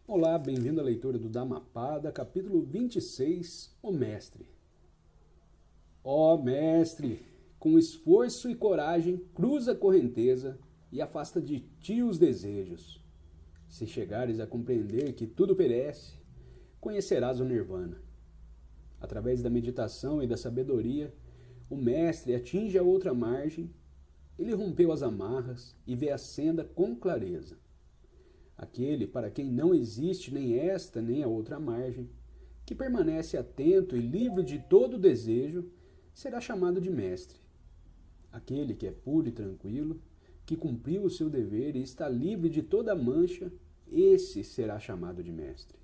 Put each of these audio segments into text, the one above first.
Olá, bem-vindo à leitura do Dhammapada, capítulo 26, O Mestre. Ó Mestre, com esforço e coragem, cruza a correnteza e afasta de ti os desejos. Se chegares a compreender que tudo perece, conhecerás o Nirvana. Através da meditação e da sabedoria, o Mestre atinge a outra margem, ele rompeu as amarras e vê a senda com clareza. Aquele para quem não existe nem esta nem a outra margem, que permanece atento e livre de todo desejo, será chamado de mestre. Aquele que é puro e tranquilo, que cumpriu o seu dever e está livre de toda mancha, esse será chamado de mestre.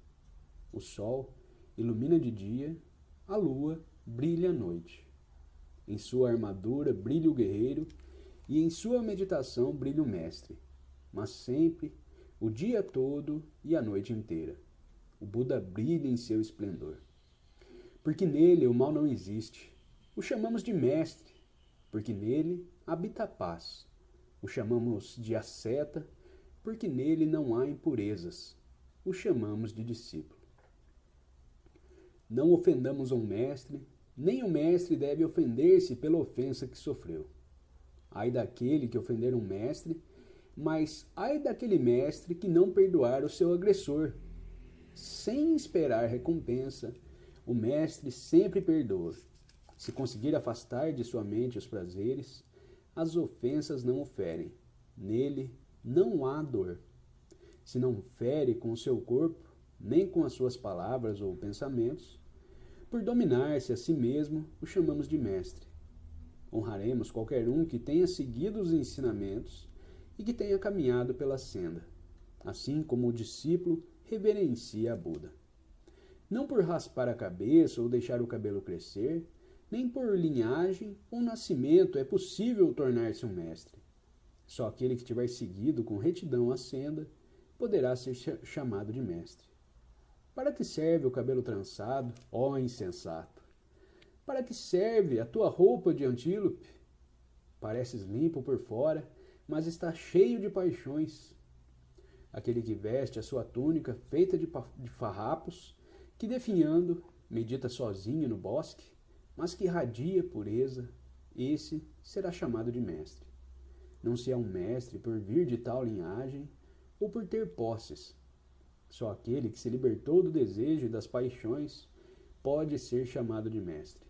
O sol ilumina de dia, a lua brilha à noite. Em sua armadura brilha o guerreiro e em sua meditação brilha o mestre, mas sempre o dia todo e a noite inteira. O Buda brilha em seu esplendor. Porque nele o mal não existe. O chamamos de mestre, porque nele habita a paz. O chamamos de asceta, porque nele não há impurezas. O chamamos de discípulo. Não ofendamos um mestre, nem o mestre deve ofender-se pela ofensa que sofreu. Ai daquele que ofender um mestre, mas ai daquele mestre que não perdoar o seu agressor. Sem esperar recompensa, o mestre sempre perdoa. Se conseguir afastar de sua mente os prazeres, as ofensas não o ferem. Nele não há dor. Se não fere com o seu corpo, nem com as suas palavras ou pensamentos, por dominar-se a si mesmo, o chamamos de mestre. Honraremos qualquer um que tenha seguido os ensinamentos e que tenha caminhado pela senda, assim como o discípulo reverencia a Buda. Não por raspar a cabeça ou deixar o cabelo crescer, nem por linhagem ou nascimento é possível tornar-se um mestre. Só aquele que tiver seguido com retidão a senda poderá ser chamado de mestre. Para que serve o cabelo trançado, ó insensato? Para que serve a tua roupa de antílope? Pareces limpo por fora, mas está cheio de paixões. Aquele que veste a sua túnica feita de farrapos, que definhando, medita sozinho no bosque, mas que irradia pureza, esse será chamado de mestre. Não se é um mestre por vir de tal linhagem ou por ter posses. Só aquele que se libertou do desejo e das paixões pode ser chamado de mestre.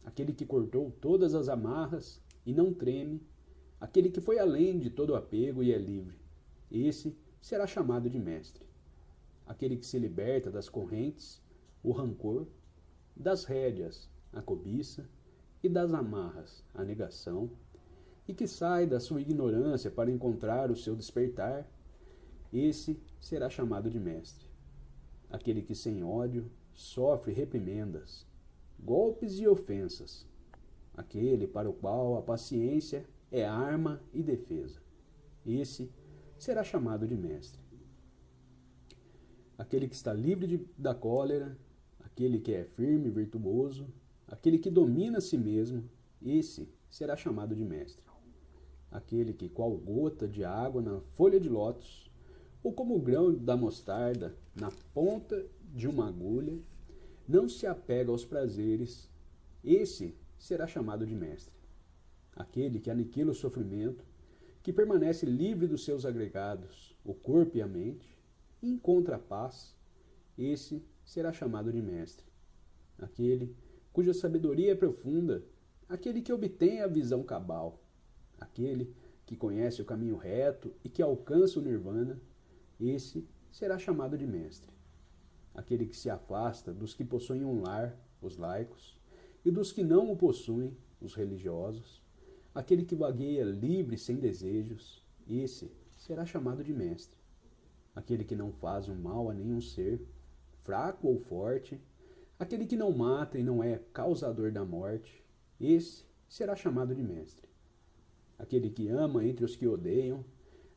Aquele que cortou todas as amarras e não treme, aquele que foi além de todo apego e é livre, esse será chamado de mestre. Aquele que se liberta das correntes, o rancor, das rédeas, a cobiça, e das amarras, a negação, e que sai da sua ignorância para encontrar o seu despertar, esse será chamado de mestre. Aquele que sem ódio sofre reprimendas, golpes e ofensas, aquele para o qual a paciência é arma e defesa, esse será chamado de mestre. Aquele que está livre da cólera, aquele que é firme e virtuoso, aquele que domina a si mesmo, esse será chamado de mestre. Aquele que, qual gota de água na folha de lótus, ou como o grão da mostarda na ponta de uma agulha, não se apega aos prazeres, esse será chamado de mestre. Aquele que aniquila o sofrimento, que permanece livre dos seus agregados, o corpo e a mente, e encontra a paz, esse será chamado de mestre. Aquele cuja sabedoria é profunda, aquele que obtém a visão cabal, aquele que conhece o caminho reto e que alcança o nirvana, esse será chamado de mestre. Aquele que se afasta dos que possuem um lar, os laicos, e dos que não o possuem, os religiosos, aquele que vagueia livre sem desejos, esse será chamado de mestre. Aquele que não faz o mal a nenhum ser, fraco ou forte, aquele que não mata e não é causador da morte, esse será chamado de mestre. Aquele que ama entre os que odeiam,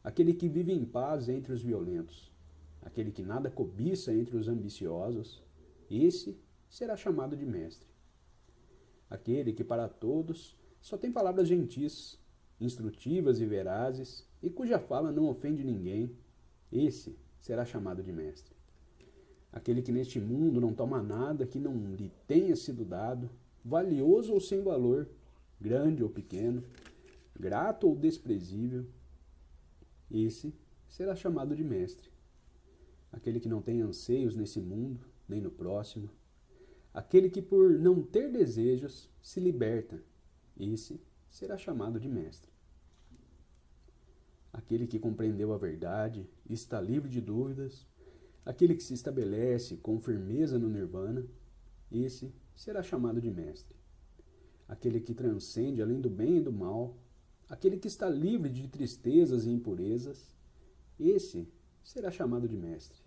aquele que vive em paz entre os violentos, aquele que nada cobiça entre os ambiciosos, esse será chamado de mestre. Aquele que para todos só tem palavras gentis, instrutivas e verazes, e cuja fala não ofende ninguém, esse será chamado de mestre. Aquele que neste mundo não toma nada que não lhe tenha sido dado, valioso ou sem valor, grande ou pequeno, grato ou desprezível, esse será chamado de mestre. Aquele que não tem anseios nesse mundo, nem no próximo, aquele que por não ter desejos se liberta, esse será chamado de mestre. Aquele que compreendeu a verdade e está livre de dúvidas, aquele que se estabelece com firmeza no nirvana, esse será chamado de mestre. Aquele que transcende além do bem e do mal, aquele que está livre de tristezas e impurezas, esse será chamado de mestre.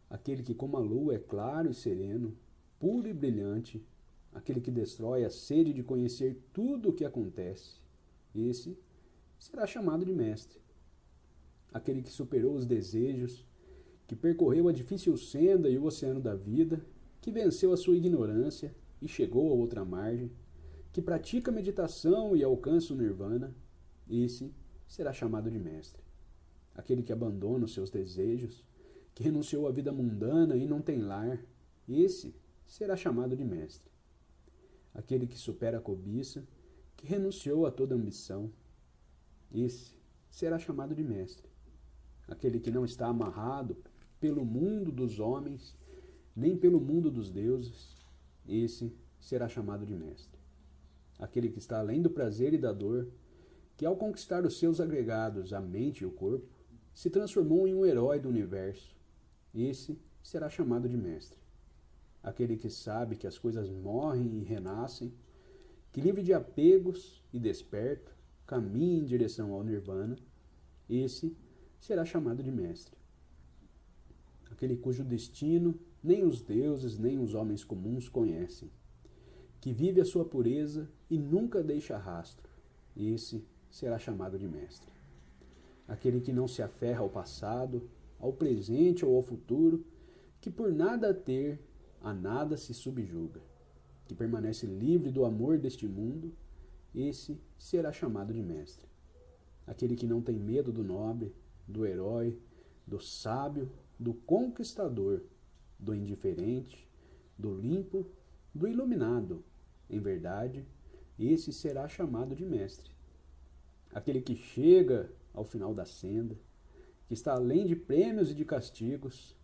Aquele que como a lua é claro e sereno, puro e brilhante, aquele que destrói a sede de conhecer tudo o que acontece, esse será chamado de mestre. Aquele que superou os desejos, que percorreu a difícil senda e o oceano da vida, que venceu a sua ignorância e chegou a outra margem, que pratica meditação e alcança o nirvana, esse será chamado de mestre. Aquele que abandona os seus desejos, que renunciou à vida mundana e não tem lar, esse será chamado de mestre. Aquele que supera a cobiça, que renunciou a toda ambição, esse será chamado de mestre. Aquele que não está amarrado pelo mundo dos homens, nem pelo mundo dos deuses, esse será chamado de mestre. Aquele que está além do prazer e da dor, que ao conquistar os seus agregados, a mente e o corpo, se transformou em um herói do universo, esse será chamado de mestre. Aquele que sabe que as coisas morrem e renascem, que livre de apegos e desperto, caminha em direção ao nirvana, esse será chamado de mestre. Aquele cujo destino nem os deuses nem os homens comuns conhecem, que vive a sua pureza e nunca deixa rastro, esse será chamado de mestre. Aquele que não se aferra ao passado, ao presente ou ao futuro, que por nada ter, a nada se subjuga, que permanece livre do amor deste mundo, esse será chamado de mestre. Aquele que não tem medo do nobre, do herói, do sábio, do conquistador, do indiferente, do limpo, do iluminado, em verdade, esse será chamado de mestre. Aquele que chega ao final da senda, que está além de prêmios e de castigos,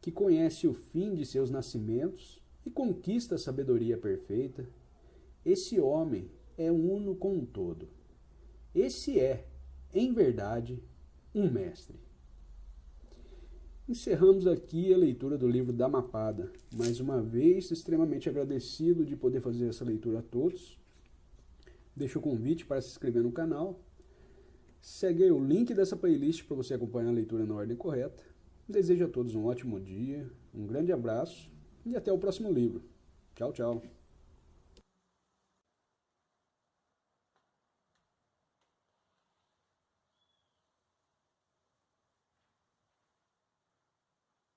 que conhece o fim de seus nascimentos e conquista a sabedoria perfeita, esse homem é uno com o todo. Esse é, em verdade, um mestre. Encerramos aqui a leitura do livro Dhammapada. Mais uma vez, extremamente agradecido de poder fazer essa leitura a todos. Deixo o convite para se inscrever no canal. Segue aí o link dessa playlist para você acompanhar a leitura na ordem correta. Desejo a todos um ótimo dia, um grande abraço e até o próximo livro. Tchau, tchau.